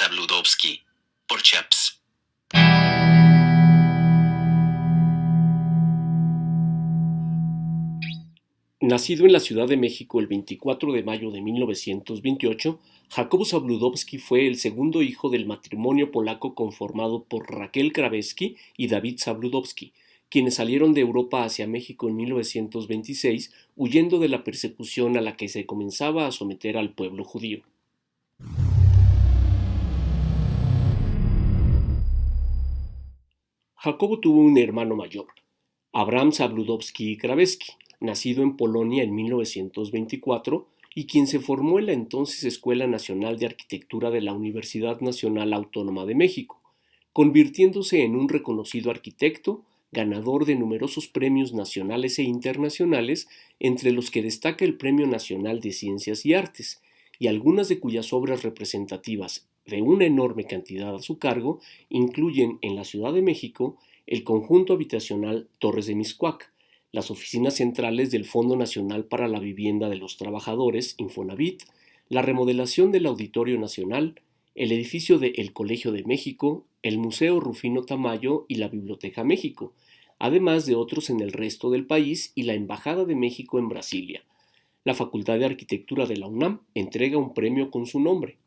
Zabludovsky, por Chaps. Nacido en la Ciudad de México el 24 de mayo de 1928, Jacobo Zabludovsky fue el segundo hijo del matrimonio polaco conformado por Raquel Krawecki y David Zabludovsky, quienes salieron de Europa hacia México en 1926, huyendo de la persecución a la que se comenzaba a someter al pueblo judío. Jacobo tuvo un hermano mayor, Abraham Zabludovsky Krawecki, nacido en Polonia en 1924 y quien se formó en la entonces Escuela Nacional de Arquitectura de la Universidad Nacional Autónoma de México, convirtiéndose en un reconocido arquitecto, ganador de numerosos premios nacionales e internacionales, entre los que destaca el Premio Nacional de Ciencias y Artes, y algunas de cuyas obras representativas, de una enorme cantidad a su cargo, incluyen en la Ciudad de México el conjunto habitacional Torres de Mixcoac, las oficinas centrales del Fondo Nacional para la Vivienda de los Trabajadores, Infonavit, la remodelación del Auditorio Nacional, el edificio de El Colegio de México, el Museo Rufino Tamayo y la Biblioteca México, además de otros en el resto del país y la Embajada de México en Brasilia. La Facultad de Arquitectura de la UNAM entrega un premio con su nombre.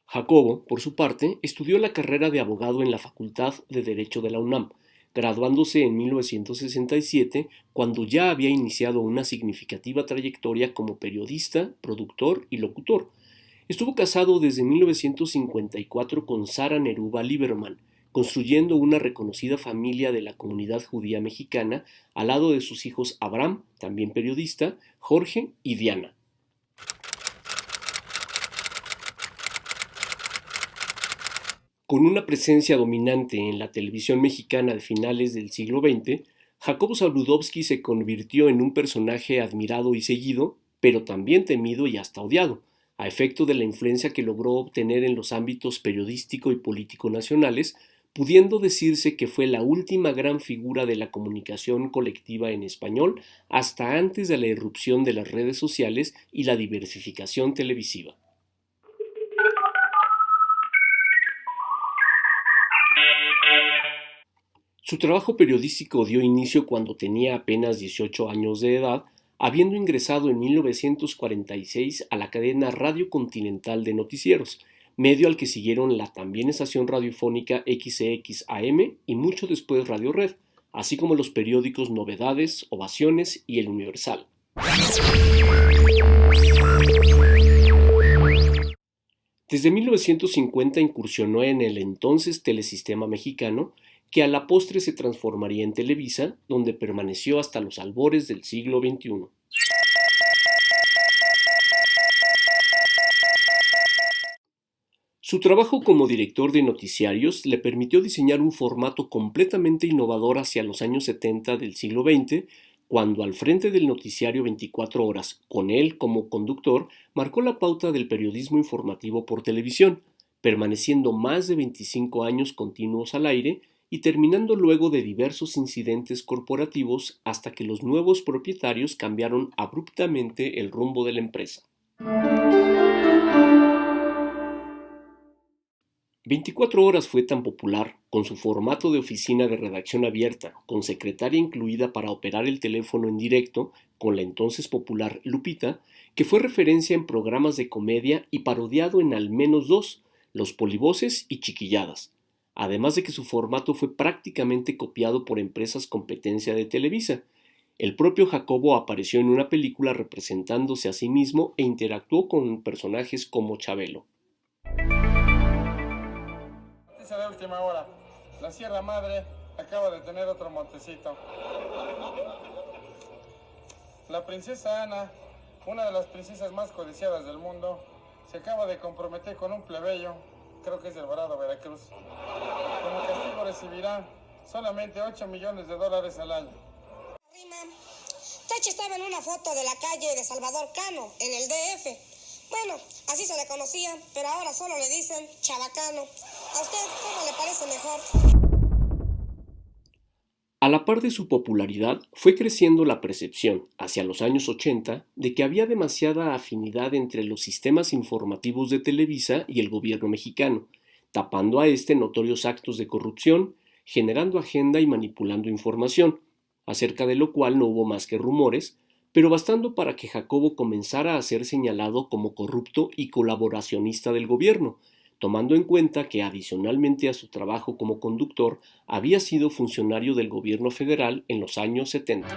Jacobo, por su parte, estudió la carrera de abogado en la Facultad de Derecho de la UNAM, graduándose en 1967, cuando ya había iniciado una significativa trayectoria como periodista, productor y locutor. Estuvo casado desde 1954 con Sara Neruda Lieberman, construyendo una reconocida familia de la comunidad judía mexicana al lado de sus hijos Abraham, también periodista, Jorge y Diana. Con una presencia dominante en la televisión mexicana de finales del siglo XX, Jacobo Zabludovsky se convirtió en un personaje admirado y seguido, pero también temido y hasta odiado, a efecto de la influencia que logró obtener en los ámbitos periodístico y político nacionales, pudiendo decirse que fue la última gran figura de la comunicación colectiva en español hasta antes de la irrupción de las redes sociales y la diversificación televisiva. Su trabajo periodístico dio inicio cuando tenía apenas 18 años de edad, habiendo ingresado en 1946 a la cadena Radio Continental de Noticieros, medio al que siguieron la también estación radiofónica XCX-AM y mucho después Radio Red, así como los periódicos Novedades, Ovaciones y El Universal. Desde 1950 incursionó en el entonces Telesistema Mexicano, que a la postre se transformaría en Televisa, donde permaneció hasta los albores del siglo XXI. Su trabajo como director de noticiarios le permitió diseñar un formato completamente innovador hacia los años 70 del siglo XX, cuando al frente del noticiario 24 horas, con él como conductor, marcó la pauta del periodismo informativo por televisión, permaneciendo más de 25 años continuos al aire y terminando luego de diversos incidentes corporativos hasta que los nuevos propietarios cambiaron abruptamente el rumbo de la empresa. 24 horas fue tan popular, con su formato de oficina de redacción abierta, con secretaria incluida para operar el teléfono en directo, con la entonces popular Lupita, que fue referencia en programas de comedia y parodiado en al menos dos, Los Polivoces y Chiquilladas, además de que su formato fue prácticamente copiado por empresas competencia de Televisa. El propio Jacobo apareció en una película representándose a sí mismo e interactuó con personajes como Chabelo. Noticia de última hora. La Sierra Madre acaba de tener otro montecito. La princesa Ana, una de las princesas más codiciadas del mundo, se acaba de comprometer con un plebeyo, creo que es de Alvarado, Veracruz. Como castigo recibirá solamente $8 millones al año. Tachi estaba en una foto de la calle de Salvador Cano, en el DF. Bueno, así se le conocía, pero ahora solo le dicen Chabacano. ¿A usted cómo le parece mejor? A la par de su popularidad, fue creciendo la percepción, hacia los años 80, de que había demasiada afinidad entre los sistemas informativos de Televisa y el gobierno mexicano, tapando a este notorios actos de corrupción, generando agenda y manipulando información, acerca de lo cual no hubo más que rumores, pero bastando para que Jacobo comenzara a ser señalado como corrupto y colaboracionista del gobierno, tomando en cuenta que adicionalmente a su trabajo como conductor, había sido funcionario del gobierno federal en los años 70.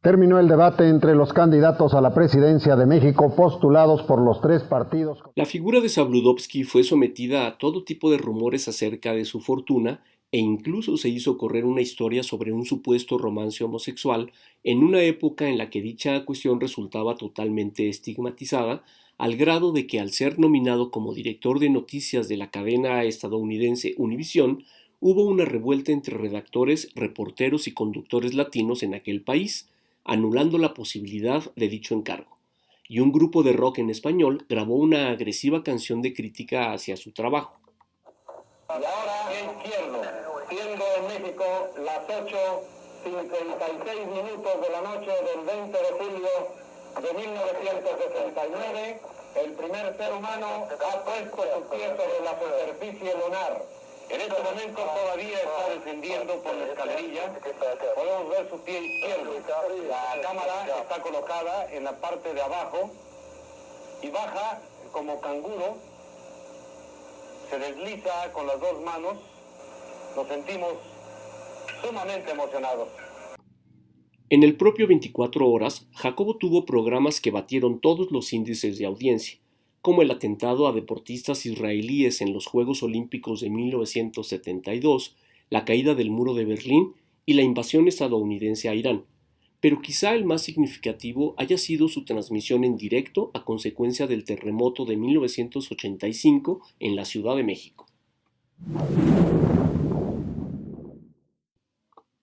Terminó el debate entre los candidatos a la presidencia de México postulados por los tres partidos. La figura de Zabludovsky fue sometida a todo tipo de rumores acerca de su fortuna e incluso se hizo correr una historia sobre un supuesto romance homosexual en una época en la que dicha cuestión resultaba totalmente estigmatizada, al grado de que al ser nominado como director de noticias de la cadena estadounidense Univisión, hubo una revuelta entre redactores, reporteros y conductores latinos en aquel país, anulando la posibilidad de dicho encargo. Y un grupo de rock en español grabó una agresiva canción de crítica hacia su trabajo. Y ahora en izquierdo, siendo en México las 8:56 minutos de la noche del 20 de julio de 1969, el primer ser humano ha puesto su pie sobre la superficie lunar. En este momento todavía está descendiendo por la escalerilla. Podemos ver su pie izquierdo. La cámara está colocada en la parte de abajo y baja como canguro. Se desliza con las dos manos. Nos sentimos sumamente emocionados. En el propio 24 Horas, Jacobo tuvo programas que batieron todos los índices de audiencia, como el atentado a deportistas israelíes en los Juegos Olímpicos de 1972, la caída del muro de Berlín y la invasión estadounidense a Irán, pero quizá el más significativo haya sido su transmisión en directo a consecuencia del terremoto de 1985 en la Ciudad de México.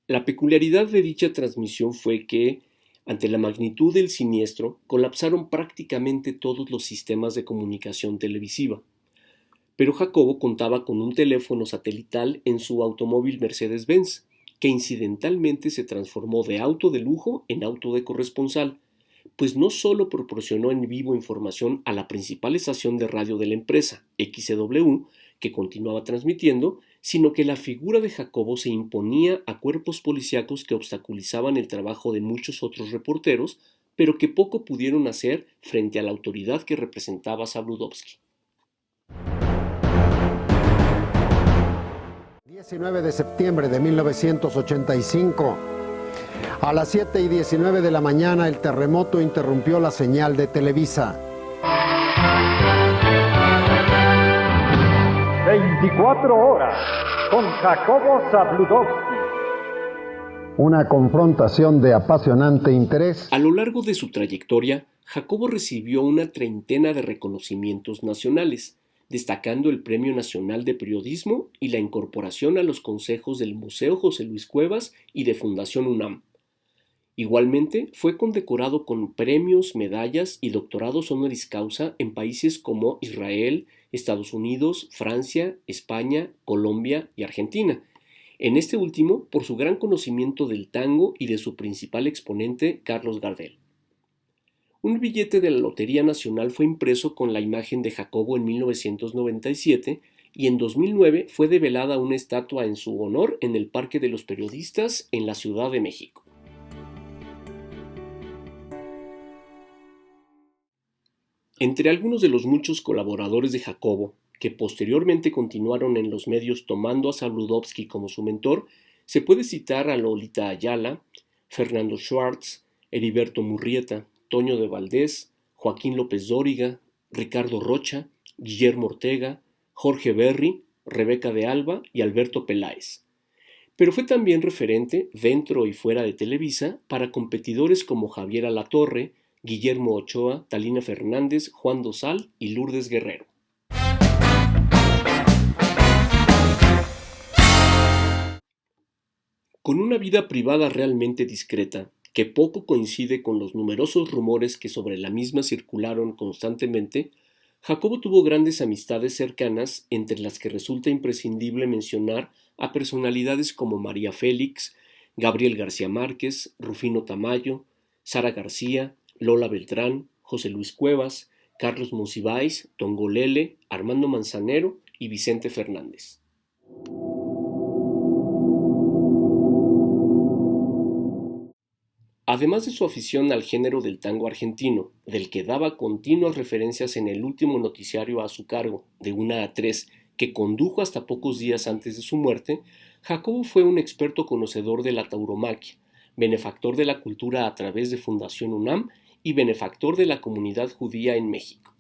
La peculiaridad de dicha transmisión fue que, ante la magnitud del siniestro, colapsaron prácticamente todos los sistemas de comunicación televisiva. Pero Jacobo contaba con un teléfono satelital en su automóvil Mercedes-Benz, que incidentalmente se transformó de auto de lujo en auto de corresponsal, pues no solo proporcionó en vivo información a la principal estación de radio de la empresa, XCW, que continuaba transmitiendo, sino que la figura de Jacobo se imponía a cuerpos policíacos que obstaculizaban el trabajo de muchos otros reporteros, pero que poco pudieron hacer frente a la autoridad que representaba Zabludovsky. 19 de septiembre de 1985. A las 7:19 de la mañana, el terremoto interrumpió la señal de Televisa. 24 horas con Jacobo Zabludovsky. Una confrontación de apasionante interés. A lo largo de su trayectoria, Jacobo recibió una treintena de reconocimientos nacionales, destacando el Premio Nacional de Periodismo y la incorporación a los consejos del Museo José Luis Cuevas y de Fundación UNAM. Igualmente, fue condecorado con premios, medallas y doctorados honoris causa en países como Israel, Estados Unidos, Francia, España, Colombia y Argentina. En este último, por su gran conocimiento del tango y de su principal exponente, Carlos Gardel. Un billete de la Lotería Nacional fue impreso con la imagen de Jacobo en 1997 y en 2009 fue develada una estatua en su honor en el Parque de los Periodistas en la Ciudad de México. Entre algunos de los muchos colaboradores de Jacobo, que posteriormente continuaron en los medios tomando a Zabludovsky como su mentor, se puede citar a Lolita Ayala, Fernando Schwartz, Heriberto Murrieta, Toño de Valdés, Joaquín López Dóriga, Ricardo Rocha, Guillermo Ortega, Jorge Berry, Rebeca de Alba y Alberto Peláez. Pero fue también referente, dentro y fuera de Televisa, para competidores como Javier Alatorre, Guillermo Ochoa, Talina Fernández, Juan Dosal y Lourdes Guerrero. Con una vida privada realmente discreta, que poco coincide con los numerosos rumores que sobre la misma circularon constantemente, Jacobo tuvo grandes amistades cercanas, entre las que resulta imprescindible mencionar a personalidades como María Félix, Gabriel García Márquez, Rufino Tamayo, Sara García, Lola Beltrán, José Luis Cuevas, Carlos Monsiváis, Tongolele, Armando Manzanero y Vicente Fernández. Además de su afición al género del tango argentino, del que daba continuas referencias en el último noticiario a su cargo, de 1 a 3, que condujo hasta pocos días antes de su muerte, Jacobo fue un experto conocedor de la tauromaquia, benefactor de la cultura a través de Fundación UNAM y benefactor de la comunidad judía en México.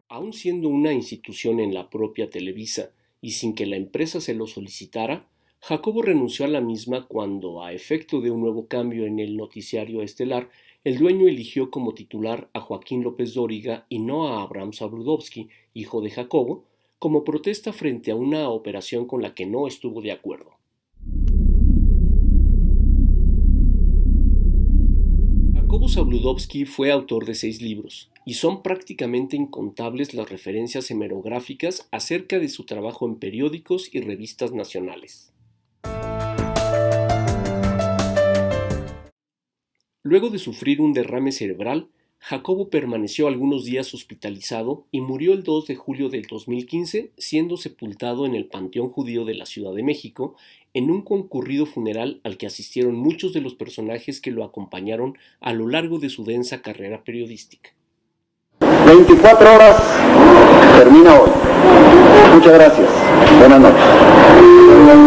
Aun siendo una institución en la propia Televisa y sin que la empresa se lo solicitara, Jacobo renunció a la misma cuando, a efecto de un nuevo cambio en el noticiario estelar, el dueño eligió como titular a Joaquín López Dóriga y no a Abraham Sabludovsky, hijo de Jacobo, como protesta frente a una operación con la que no estuvo de acuerdo. Jacobo Zabludovsky fue autor de 6 libros, y son prácticamente incontables las referencias hemerográficas acerca de su trabajo en periódicos y revistas nacionales. Luego de sufrir un derrame cerebral, Jacobo permaneció algunos días hospitalizado y murió el 2 de julio del 2015, siendo sepultado en el Panteón Judío de la Ciudad de México, en un concurrido funeral al que asistieron muchos de los personajes que lo acompañaron a lo largo de su densa carrera periodística. 24 horas termina hoy. Muchas gracias. Buenas noches.